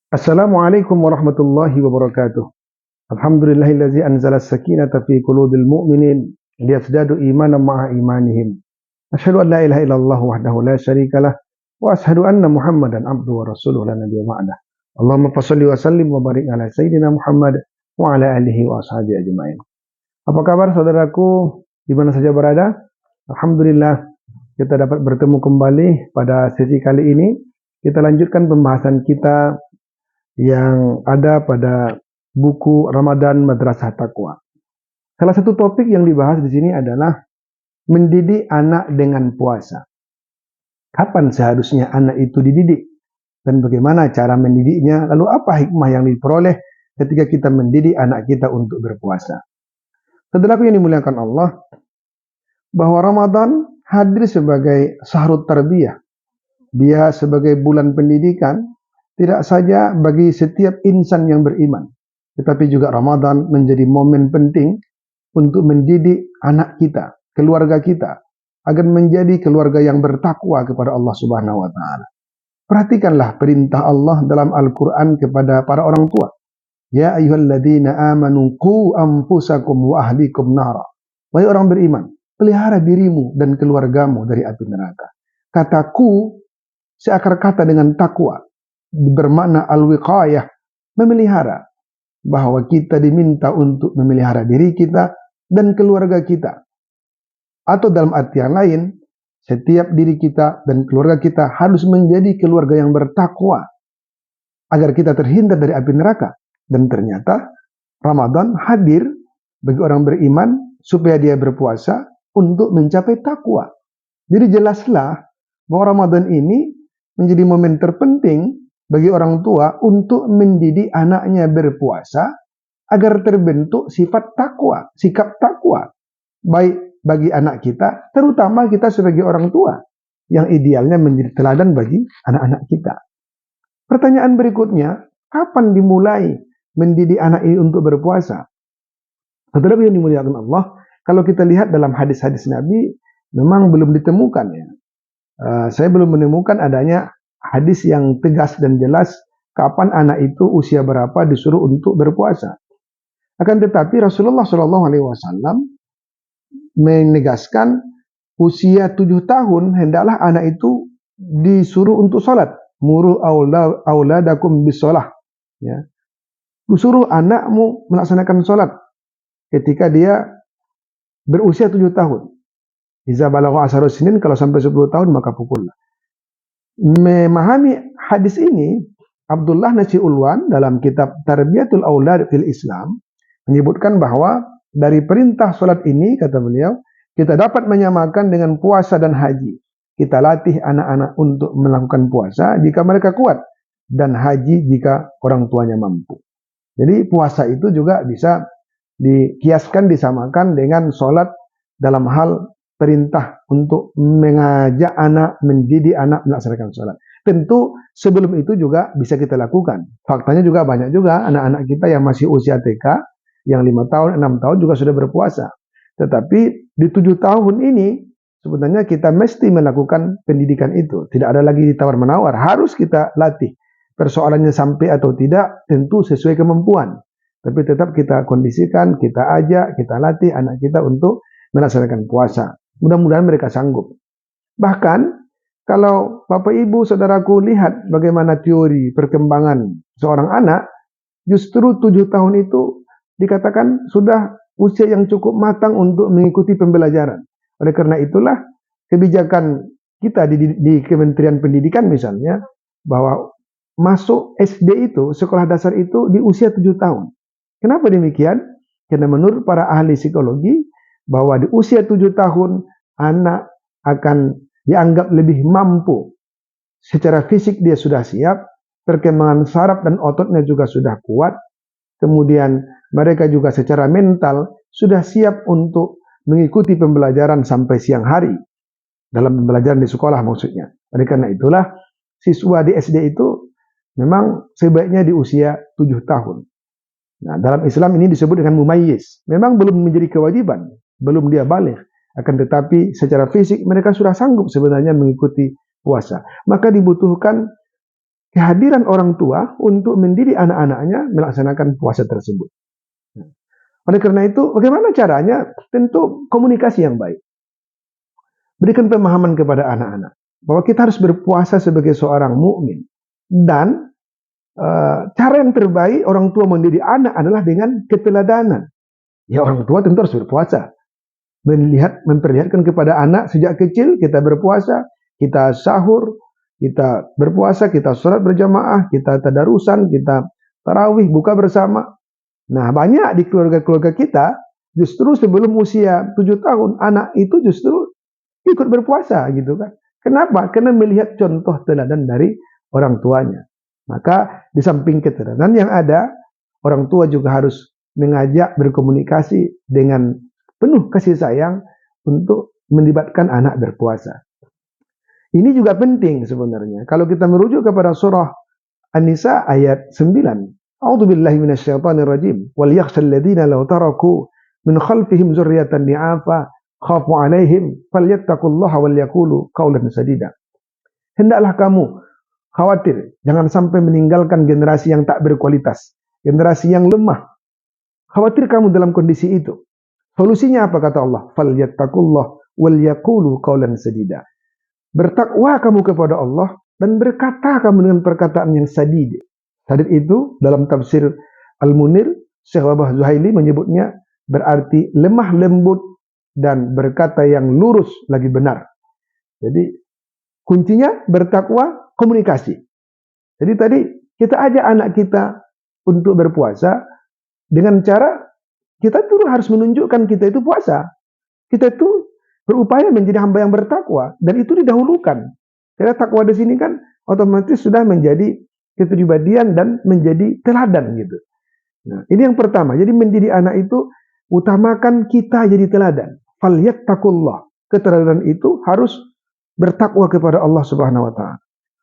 Assalamualaikum warahmatullahi wabarakatuh. Alhamdulillahillazi anzala as-sakinata fi qulubil mu'minin liyazdadu imanan ma'a imanihim. Asyhadu an la ilaha illallah wahdahu la syarikalah wa asyhadu anna Muhammadan abduhu wa rasuluhu la nabiyya ba'dah. Allahumma shalli wa sallim wa barik ala sayyidina Muhammad wa ala alihi wa ashabihi ajmain. Apa kabar saudaraku di mana saja berada? Alhamdulillah kita dapat bertemu kembali pada sesi kali ini. Kita lanjutkan pembahasan kita yang ada pada buku Ramadan Madrasah Taqwa. Salah satu topik yang dibahas di sini adalah mendidik anak dengan puasa. Kapan seharusnya anak itu dididik? Dan bagaimana cara mendidiknya? Lalu apa hikmah yang diperoleh ketika kita mendidik anak kita untuk berpuasa? Saudaraku yang dimuliakan Allah, bahwa Ramadan hadir sebagai sahrut tarbiyah. Dia sebagai bulan pendidikan, tidak saja bagi setiap insan yang beriman, tetapi juga Ramadan menjadi momen penting untuk mendidik anak kita, keluarga kita, agar menjadi keluarga yang bertakwa kepada Allah Subhanahu wa Ta'ala. Perhatikanlah perintah Allah dalam Al-Quran kepada para orang tua. Ya ayyuhalladzina amanu qu anfusakum wa ahlikum nara. Wahai orang beriman, pelihara dirimu dan keluargamu dari api neraka. Kataku seakar kata dengan takwa, bermakna al-wiqayah, memelihara, bahwa kita diminta untuk memelihara diri kita dan keluarga kita. Atau dalam artian lain, setiap diri kita dan keluarga kita harus menjadi keluarga yang bertakwa agar kita terhindar dari api neraka. Dan ternyata Ramadan hadir bagi orang beriman supaya dia berpuasa untuk mencapai takwa. Jadi jelaslah bahwa Ramadan ini menjadi momen terpenting bagi orang tua untuk mendidik anaknya berpuasa agar terbentuk sifat takwa, sikap takwa. Baik bagi anak kita, terutama kita sebagai orang tua yang idealnya menjadi teladan bagi anak-anak kita. Pertanyaan berikutnya, kapan dimulai mendidik anak ini untuk berpuasa? Saudara yang dimuliakan Allah, kalau kita lihat dalam hadis-hadis Nabi, memang belum ditemukan ya. Saya belum menemukan adanya hadis yang tegas dan jelas kapan anak itu usia berapa disuruh untuk berpuasa. Akan tetapi Rasulullah SAW menegaskan usia 7 tahun hendaklah anak itu disuruh untuk sholat. Muru auladakum bisolah. Ya. Suruh anakmu melaksanakan sholat ketika dia berusia 7 tahun. Iza balagha asharus sinin, kalau sampai 10 tahun maka pukullah. Memahami hadis ini, Abdullah Nasiulwan dalam kitab Tarbiyatul Aulad fil Islam menyebutkan bahwa dari perintah sholat ini, kata beliau, kita dapat menyamakan dengan puasa dan haji. Kita latih anak-anak untuk melakukan puasa jika mereka kuat, dan haji jika orang tuanya mampu. Jadi puasa itu juga bisa dikiaskan, disamakan dengan sholat dalam hal perintah untuk mengajak anak, mendidik anak melaksanakan sholat. Tentu sebelum itu juga bisa kita lakukan. Faktanya juga banyak juga anak-anak kita yang masih usia TK, yang 5 tahun, 6 tahun juga sudah berpuasa. Tetapi di 7 tahun ini, sebenarnya kita mesti melakukan pendidikan itu. Tidak ada lagi tawar-menawar, harus kita latih. Persoalannya sampai atau tidak, tentu sesuai kemampuan. Tapi tetap kita kondisikan, kita ajak, kita latih anak kita untuk melaksanakan puasa. Mudah-mudahan mereka sanggup. Bahkan, kalau Bapak Ibu Saudaraku lihat bagaimana teori perkembangan seorang anak, justru 7 tahun itu dikatakan sudah usia yang cukup matang untuk mengikuti pembelajaran. Oleh karena itulah, kebijakan kita di Kementerian Pendidikan misalnya, bahwa masuk SD itu, sekolah dasar itu di usia 7 tahun. Kenapa demikian? Karena menurut para ahli psikologi, bahwa di usia 7 tahun anak akan dianggap lebih mampu. Secara fisik dia sudah siap, perkembangan saraf dan ototnya juga sudah kuat. Kemudian mereka juga secara mental sudah siap untuk mengikuti pembelajaran sampai siang hari. Dalam pembelajaran di sekolah maksudnya. Oleh karena itulah siswa di SD itu memang sebaiknya di usia 7 tahun. Nah, dalam Islam ini disebut dengan mumayyiz. Memang belum menjadi kewajiban, belum dia baligh. Akan tetapi secara fisik mereka sudah sanggup sebenarnya mengikuti puasa. Maka dibutuhkan kehadiran orang tua untuk mendidik anak-anaknya melaksanakan puasa tersebut. Oleh karena itu, bagaimana caranya? Tentu komunikasi yang baik. Berikan pemahaman kepada anak-anak bahwa kita harus berpuasa sebagai seorang mukmin, dan cara yang terbaik orang tua mendidik anak adalah dengan keteladanan. Ya, orang tua tentu harus berpuasa. Memperlihatkan kepada anak sejak kecil kita berpuasa, kita sahur, kita berpuasa, kita sholat berjamaah, kita tadarusan, kita tarawih, buka bersama. Nah, banyak di keluarga-keluarga kita justru sebelum usia 7 tahun anak itu justru ikut berpuasa gitu kan. Kenapa? Karena melihat contoh teladan dari orang tuanya. Maka di samping keteladan yang ada, orang tua juga harus mengajak berkomunikasi dengan penuh kasih sayang untuk melibatkan anak berpuasa. Ini juga penting sebenarnya. Kalau kita merujuk kepada surah An-Nisa ayat 9. A'udzubillahi minasyaitonir rajim. Wal yakhshal ladzina law taraku min khalfihim dzurriyyatan ni'afa khafu 'alaihim falyattaqullaha wal yaqulu qawlan sadida. Hendaklah kamu khawatir jangan sampai meninggalkan generasi yang tak berkualitas, generasi yang lemah. Khawatir kamu dalam kondisi itu. Solusinya apa kata Allah? Falyattaqullaha wal yaqulu qawlan sadida. Bertakwa kamu kepada Allah dan berkata kamu dengan perkataan yang sadid. Sadid itu dalam tafsir Al-Munir, Syekh Wahbah Zuhaili menyebutnya berarti lemah lembut dan berkata yang lurus lagi benar. Jadi kuncinya bertakwa, komunikasi. Jadi tadi kita ajak anak kita untuk berpuasa dengan cara kita tuh harus menunjukkan kita itu puasa. Kita itu berupaya menjadi hamba yang bertakwa, dan itu didahulukan. Karena takwa di sini kan otomatis sudah menjadi kepribadian dan menjadi teladan gitu. Nah, ini yang pertama. Jadi mendidik anak itu utamakan kita jadi teladan. Falyattaqullah. Keteladanan itu harus bertakwa kepada Allah Subhanahu wa taala.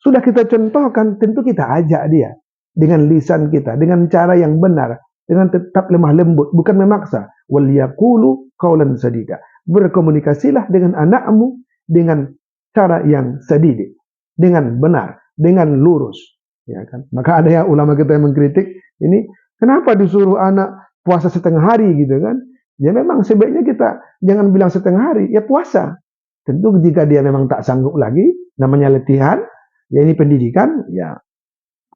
Sudah kita contohkan, tentu kita ajak dia dengan lisan kita, dengan cara yang benar, dengan tetap lemah lembut, bukan memaksa. Wal yaqulu qawlan sadida. Berkomunikasilah dengan anakmu dengan cara yang sadid, dengan benar, dengan lurus, ya kan? Maka ada yang ulama kita yang mengkritik ini, kenapa disuruh anak puasa setengah hari gitu kan? Ya memang sebaiknya kita jangan bilang setengah hari, ya puasa. Tentu jika dia memang tak sanggup lagi, namanya latihan, ya ini pendidikan, ya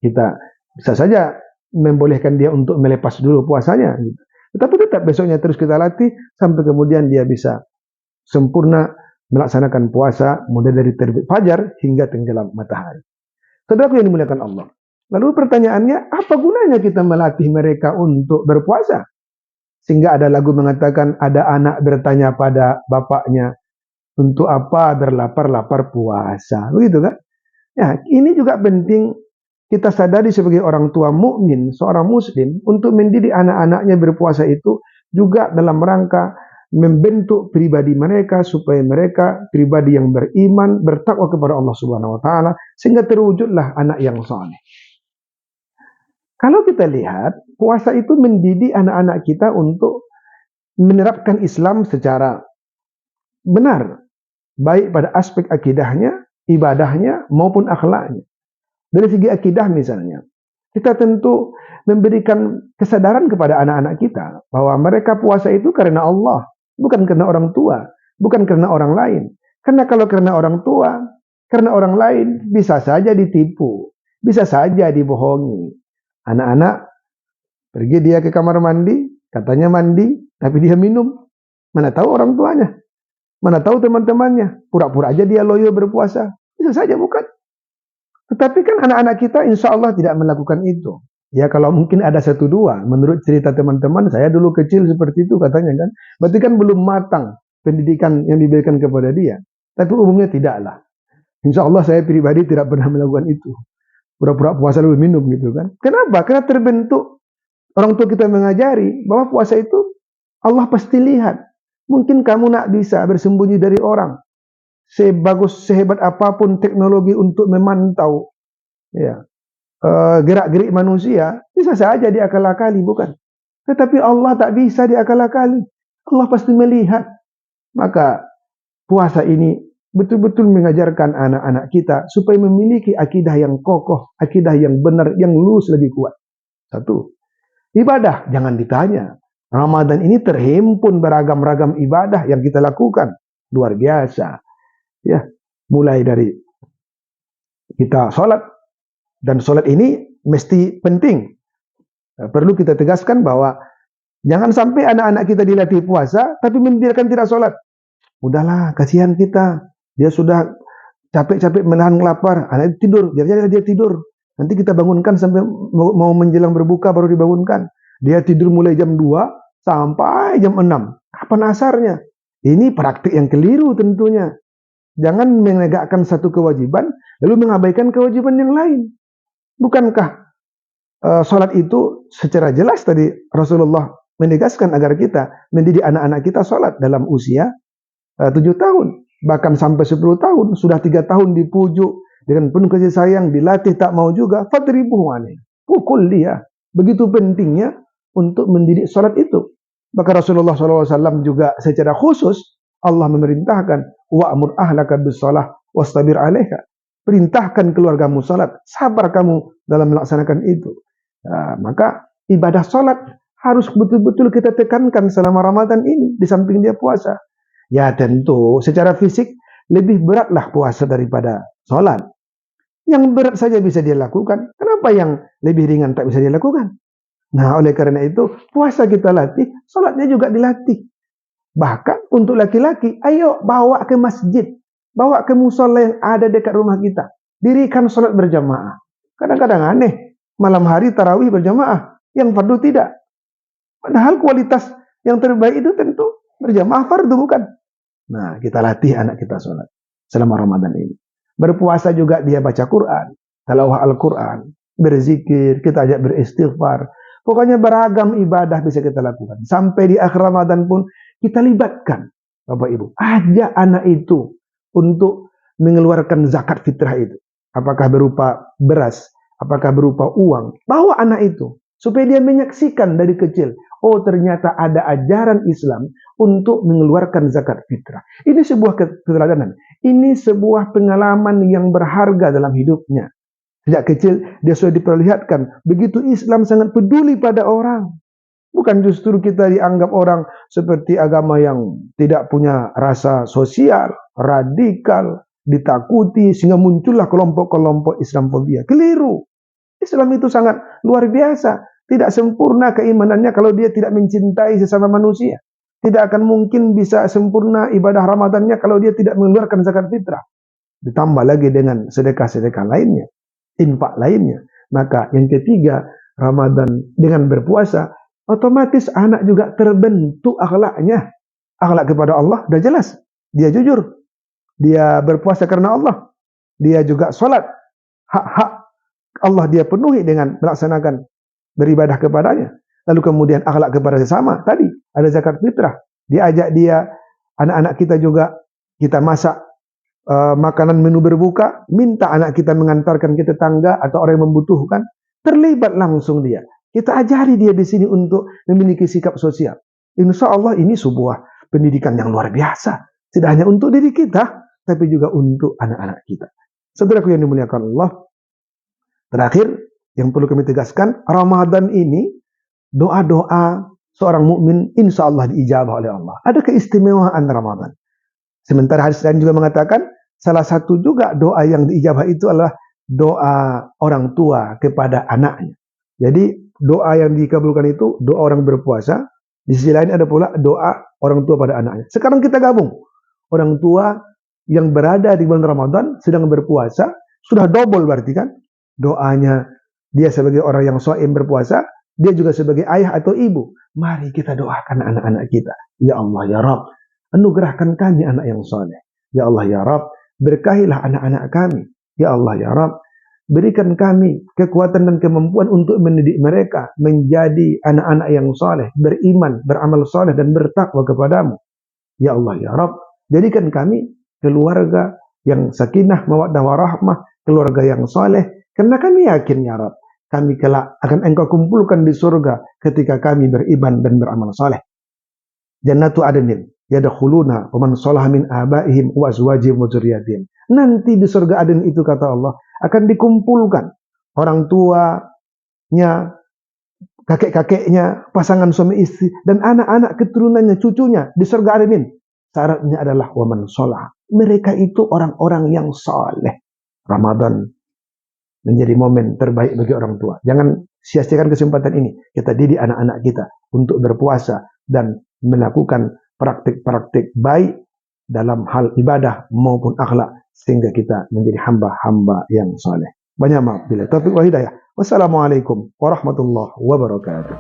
kita bisa saja membolehkan dia untuk melepas dulu puasanya gitu. Tetapi tetap besoknya terus kita latih sampai kemudian dia bisa sempurna melaksanakan puasa mulai dari terbit fajar hingga tenggelam matahari. Saudaraku yang dimuliakan Allah. Lalu pertanyaannya, apa gunanya kita melatih mereka untuk berpuasa? Sehingga ada lagu mengatakan, ada anak bertanya pada bapaknya, untuk apa berlapar-lapar puasa? Begitu kan? Ya, ini juga penting kita sadari sebagai orang tua mukmin, seorang muslim, untuk mendidik anak-anaknya berpuasa itu juga dalam rangka membentuk pribadi mereka supaya mereka pribadi yang beriman, bertakwa kepada Allah Subhanahu wa taala, sehingga terwujudlah anak yang saleh. Kalau kita lihat, puasa itu mendidik anak-anak kita untuk menerapkan Islam secara benar, baik pada aspek akidahnya, ibadahnya maupun akhlaknya. Dari segi akidah misalnya, kita tentu memberikan kesadaran kepada anak-anak kita bahwa mereka puasa itu karena Allah, bukan karena orang tua, bukan karena orang lain. Karena kalau karena orang tua, karena orang lain, bisa saja ditipu, bisa saja dibohongi. Anak-anak pergi dia ke kamar mandi, katanya mandi, tapi dia minum. Mana tahu orang tuanya, mana tahu teman-temannya, pura-pura aja dia loyo berpuasa. Bisa saja bukan. Tetapi kan anak-anak kita insya Allah tidak melakukan itu. Ya kalau mungkin ada satu dua, menurut cerita teman-teman, saya dulu kecil seperti itu katanya kan. Berarti kan belum matang pendidikan yang diberikan kepada dia. Tapi umumnya tidaklah. Insya Allah saya pribadi tidak pernah melakukan itu. Pura-pura puasa lalu minum gitu kan. Kenapa? Karena terbentuk orang tua kita mengajari bahwa puasa itu Allah pasti lihat. Mungkin kamu nak bisa bersembunyi dari orang. Sebagus, sehebat apapun teknologi untuk memantau ya, gerak-gerik manusia, bisa saja diakal-akali, bukan? Tetapi Allah tak bisa diakal-akali. Allah pasti melihat. Maka puasa ini betul-betul mengajarkan anak-anak kita supaya memiliki akidah yang kokoh, akidah yang benar, yang lurus lebih kuat. Satu, ibadah jangan ditanya. Ramadan ini terhimpun beragam-ragam ibadah yang kita lakukan. Luar biasa. Ya, mulai dari kita sholat, dan sholat ini mesti penting. Perlu kita tegaskan bahwa jangan sampai anak-anak kita dilatih puasa, tapi membiarkan tidak sholat. Udahlah, kasihan kita. Dia sudah capek-capek menahan lapar, anak tidur, biarnya dia tidur. Nanti kita bangunkan sampai mau menjelang berbuka baru dibangunkan. Dia tidur mulai jam 2 sampai jam 6. Kapan asarnya? Ini praktik yang keliru tentunya. Jangan menegakkan satu kewajiban, lalu mengabaikan kewajiban yang lain. Bukankah sholat itu secara jelas tadi Rasulullah menegaskan agar kita mendidik anak-anak kita sholat dalam usia 7 tahun. Bahkan sampai 10 tahun, sudah 3 tahun dipujuk dengan penuh kasih sayang, dilatih tak mau juga, fadribuhu alaih. Pukul dia. Begitu pentingnya untuk mendidik salat itu. Maka Rasulullah SAW juga secara khusus Allah memerintahkan wa'mur ahlaka bis-shalah wastabir 'alaiha. Perintahkan keluargamu salat, sabar kamu dalam melaksanakan itu. Nah, maka ibadah salat harus betul-betul kita tekankan selama Ramadan ini di samping dia puasa. Ya tentu secara fisik lebih beratlah puasa daripada sholat. Yang berat saja bisa dia lakukan. Kenapa yang lebih ringan tak bisa dia lakukan? Nah, oleh karena itu puasa kita latih, sholatnya juga dilatih. Bahkan untuk laki-laki, ayo bawa ke masjid, bawa ke musola yang ada dekat rumah kita. Dirikan sholat berjamaah. Kadang-kadang aneh, malam hari tarawih berjamaah, yang fardu tidak. Padahal kualitas yang terbaik itu tentu berjamaah fardu, bukan? Nah, kita latih anak kita sholat selama Ramadan ini. Berpuasa juga dia baca Quran, tilawah Al-Quran, berzikir, kita ajak beristighfar. Pokoknya beragam ibadah bisa kita lakukan. Sampai di akhir Ramadan pun kita libatkan, Bapak Ibu. Ajak anak itu untuk mengeluarkan zakat fitrah itu. Apakah berupa beras, apakah berupa uang. Bawa anak itu supaya dia menyaksikan dari kecil. Oh, ternyata ada ajaran Islam untuk mengeluarkan zakat fitrah. Ini sebuah keteladanan. Ini sebuah pengalaman yang berharga dalam hidupnya. Sejak kecil dia sudah diperlihatkan begitu Islam sangat peduli pada orang. Bukan justru kita dianggap orang seperti agama yang tidak punya rasa sosial, radikal, ditakuti sehingga muncullah kelompok-kelompok Islamofobia. Keliru. Islam itu sangat luar biasa. Tidak sempurna keimanannya kalau dia tidak mencintai sesama manusia. Tidak akan mungkin bisa sempurna ibadah Ramadannya kalau dia tidak mengeluarkan zakat fitrah. Ditambah lagi dengan sedekah-sedekah lainnya, infak lainnya. Maka yang ketiga, Ramadan dengan berpuasa, otomatis anak juga terbentuk akhlaknya. Akhlak kepada Allah sudah jelas. Dia jujur. Dia berpuasa karena Allah. Dia juga sholat. Hak-hak Allah dia penuhi dengan melaksanakan beribadah kepadanya. Lalu kemudian akhlak kepada sesama. Tadi ada zakat fitrah. Diajak dia, anak-anak kita juga, kita masak makanan menu berbuka, minta anak kita mengantarkan ke tetangga atau orang yang membutuhkan. Terlibat langsung dia. Kita ajari dia di sini untuk memiliki sikap sosial. Insya Allah ini sebuah pendidikan yang luar biasa. Tidak hanya untuk diri kita, tapi juga untuk anak-anak kita. Saudaraku yang dimuliakan Allah, terakhir, yang perlu kami tegaskan, Ramadan ini doa-doa seorang mukmin insya Allah diijabah oleh Allah. Ada keistimewaan Ramadan. Sementara hadis lain juga mengatakan salah satu juga doa yang diijabah itu adalah doa orang tua kepada anaknya. Jadi doa yang dikabulkan itu doa orang berpuasa. Di sisi lain ada pula doa orang tua pada anaknya. Sekarang kita gabung. Orang tua yang berada di bulan Ramadan sedang berpuasa sudah double berarti kan doanya. Dia sebagai orang yang shaim berpuasa, dia juga sebagai ayah atau ibu. Mari kita doakan anak-anak kita. Ya Allah, ya Rabb, anugerahkan kami anak yang soleh. Ya Allah, ya Rabb, berkahilah anak-anak kami. Ya Allah, ya Rabb, berikan kami kekuatan dan kemampuan untuk mendidik mereka menjadi anak-anak yang soleh, beriman, beramal soleh, dan bertakwa kepadamu. Ya Allah, ya Rabb, jadikan kami keluarga yang sakinah, mawaddah, warahmah, keluarga yang soleh. Karena kami yakin, ya Rabb, kami kelak akan engkau kumpulkan di surga ketika kami beriman dan beramal soleh. Jannatu adnin, yadkhuluna wa man shalaha min abaihim wa azwajihim wa dzurriyyatihim. Nanti di surga Aden itu kata Allah akan dikumpulkan orang tuanya, kakek-kakeknya, pasangan suami istri dan anak-anak keturunannya, cucunya di surga Aden. Syaratnya adalah wa man shalaha. Mereka itu orang-orang yang saleh. Ramadan menjadi momen terbaik bagi orang tua. Jangan sia-siakan kesempatan ini. Kita didik anak-anak kita untuk berpuasa dan melakukan praktik-praktik baik dalam hal ibadah maupun akhlak sehingga kita menjadi hamba-hamba yang saleh. Banyak maaf bila taufiq wal hidayah. Wassalamualaikum warahmatullahi wabarakatuh.